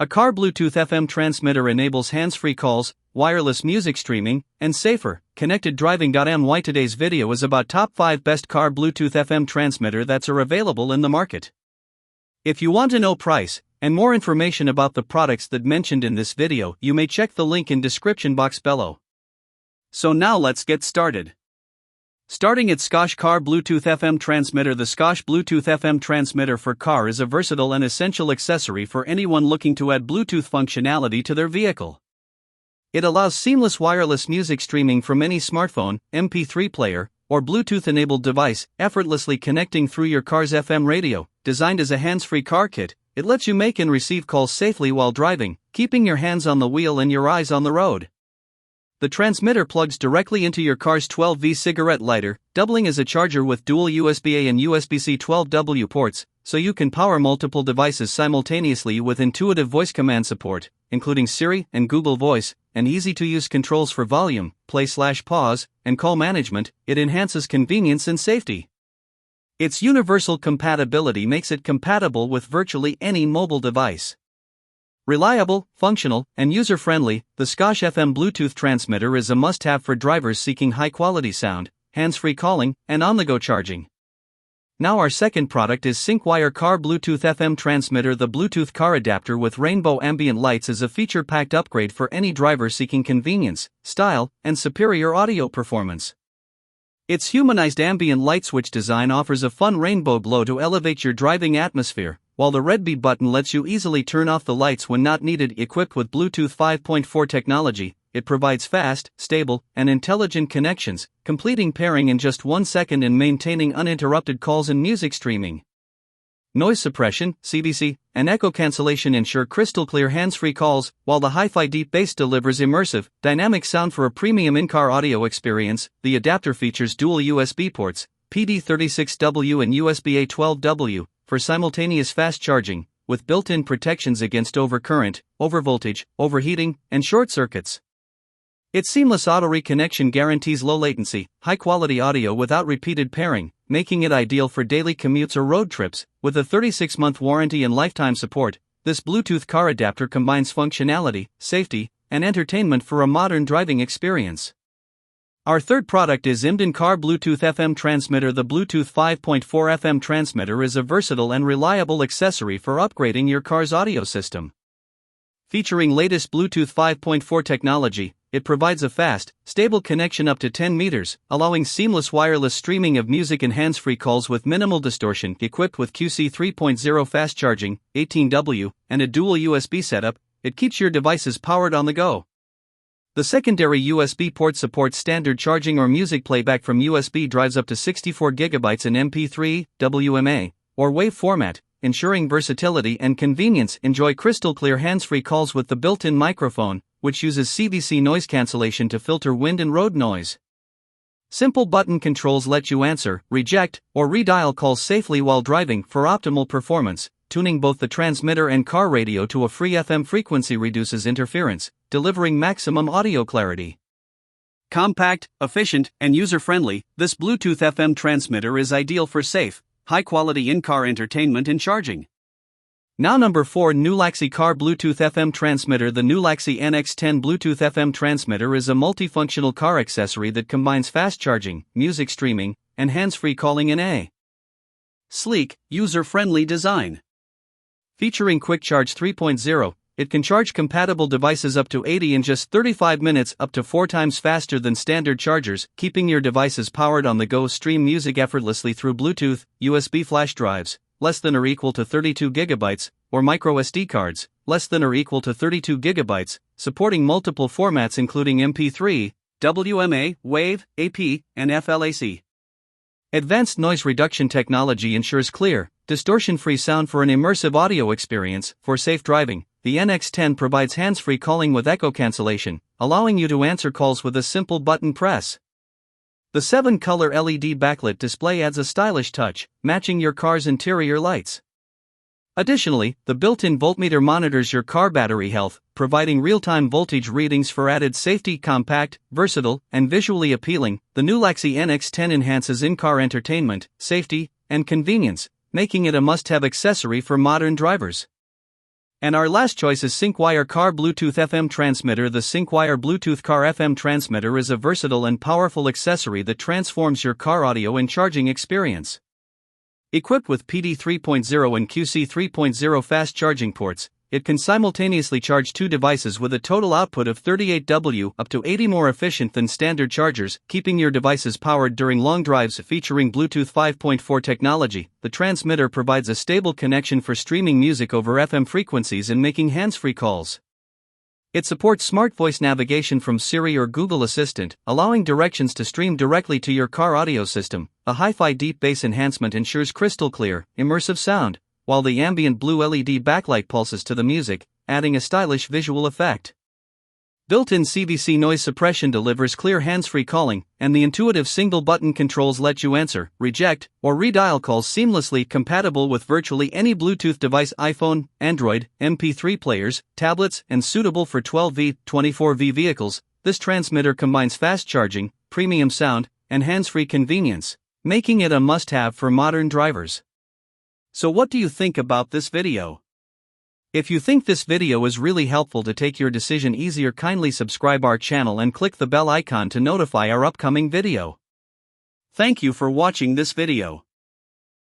A car Bluetooth FM transmitter enables hands-free calls, wireless music streaming, and safer, connected driving. My today's video is about top 5 best car Bluetooth FM transmitter that's are available in the market. If you want to know price and more information about the products that mentioned in this video, you may check the link in description box below. So now let's get started. Starting at Scosche Car Bluetooth FM Transmitter. The Scosche Bluetooth FM transmitter for car is a versatile and essential accessory for anyone looking to add Bluetooth functionality to their vehicle. It allows seamless wireless music streaming from any smartphone, MP3 player, or Bluetooth-enabled device, effortlessly connecting through your car's FM radio. Designed as a hands-free car kit, it lets you make and receive calls safely while driving, keeping your hands on the wheel and your eyes on the road. The transmitter plugs directly into your car's 12V cigarette lighter, doubling as a charger with dual USB-A and USB-C 12W ports, so you can power multiple devices simultaneously with intuitive voice command support, including Siri and Google Voice, and easy-to-use controls for volume, play/pause, and call management. It enhances convenience and safety. Its universal compatibility makes it compatible with virtually any mobile device. Reliable, functional, and user-friendly, the Scosche FM Bluetooth transmitter is a must-have for drivers seeking high-quality sound, hands-free calling, and on-the-go charging. Now our second product is Syncwire Car Bluetooth FM Transmitter. The Bluetooth car adapter with rainbow ambient lights is a feature-packed upgrade for any driver seeking convenience, style, and superior audio performance. Its humanized ambient light switch design offers a fun rainbow glow to elevate your driving atmosphere, while the red B button lets you easily turn off the lights when not needed. Equipped with Bluetooth 5.4 technology, it provides fast, stable, and intelligent connections, completing pairing in just 1 second and maintaining uninterrupted calls and music streaming. Noise suppression, CBC, and echo cancellation ensure crystal clear hands-free calls, while the hi-fi deep bass delivers immersive, dynamic sound for a premium in-car audio experience. The adapter features dual USB ports, PD36W and USB-A 12W, for simultaneous fast charging, with built-in protections against overcurrent, overvoltage, overheating, and short circuits. Its seamless auto reconnection guarantees low latency, high-quality audio without repeated pairing, making it ideal for daily commutes or road trips. With a 36-month warranty and lifetime support, this Bluetooth car adapter combines functionality, safety, and entertainment for a modern driving experience. Our third product is Imden Car Bluetooth FM Transmitter. The Bluetooth 5.4 FM transmitter is a versatile and reliable accessory for upgrading your car's audio system. Featuring latest Bluetooth 5.4 technology, it provides a fast, stable connection up to 10 meters, allowing seamless wireless streaming of music and hands-free calls with minimal distortion. Equipped with QC 3.0 fast charging, 18W, and a dual USB setup, it keeps your devices powered on the go. The secondary USB port supports standard charging or music playback from USB drives up to 64 GB in MP3, WMA, or WAV format, ensuring versatility and convenience. Enjoy crystal clear hands-free calls with the built-in microphone, which uses CVC noise cancellation to filter wind and road noise. Simple button controls let you answer, reject, or redial calls safely while driving. For optimal performance, tuning both the transmitter and car radio to a free FM frequency reduces interference, delivering maximum audio clarity. Compact, efficient, and user-friendly, this Bluetooth FM transmitter is ideal for safe, high-quality in-car entertainment and charging. Now number 4, Nulaxy Car Bluetooth FM Transmitter. The Nulaxy NX10 Bluetooth FM transmitter is a multifunctional car accessory that combines fast charging, music streaming, and hands-free calling in a sleek, user-friendly design. Featuring Quick Charge 3.0, it can charge compatible devices up to 80 in just 35 minutes, up to 4 times faster than standard chargers, keeping your devices powered on the go. Stream music effortlessly through Bluetooth, USB flash drives, less than or equal to 32 GB, or micro SD cards, less than or equal to 32 GB, supporting multiple formats including MP3, WMA, WAV, AP, and FLAC. Advanced noise reduction technology ensures clear, distortion-free sound for an immersive audio experience. For safe driving, the NX10 provides hands-free calling with echo cancellation, allowing you to answer calls with a simple button press. The 7-color LED backlit display adds a stylish touch, matching your car's interior lights. Additionally, the built-in voltmeter monitors your car battery health, providing real-time voltage readings for added safety. Compact, versatile, and visually appealing, the Nulaxy NX10 enhances in-car entertainment, safety, and convenience, making it a must-have accessory for modern drivers. And our last choice is Syncwire Car Bluetooth FM Transmitter. The Syncwire Bluetooth Car FM Transmitter is a versatile and powerful accessory that transforms your car audio and charging experience. Equipped with PD 3.0 and QC 3.0 fast charging ports, it can simultaneously charge two devices with a total output of 38W, up to 80 more efficient than standard chargers, keeping your devices powered during long drives. Featuring Bluetooth 5.4 technology, the transmitter provides a stable connection for streaming music over FM frequencies and making hands-free calls. It supports smart voice navigation from Siri or Google Assistant, allowing directions to stream directly to your car audio system. A hi-fi deep bass enhancement ensures crystal clear, immersive sound, while the ambient blue LED backlight pulses to the music, adding a stylish visual effect. Built-in CVC noise suppression delivers clear hands-free calling, and the intuitive single-button controls let you answer, reject, or redial calls seamlessly. Compatible with virtually any Bluetooth device: iPhone, Android, MP3 players, tablets, and suitable for 12V, 24V vehicles. This transmitter combines fast charging, premium sound, and hands-free convenience, making it a must-have for modern drivers. So what do you think about this video? If you think this video is really helpful to take your decision easier, kindly subscribe our channel and click the bell icon to notify our upcoming video. Thank you for watching this video.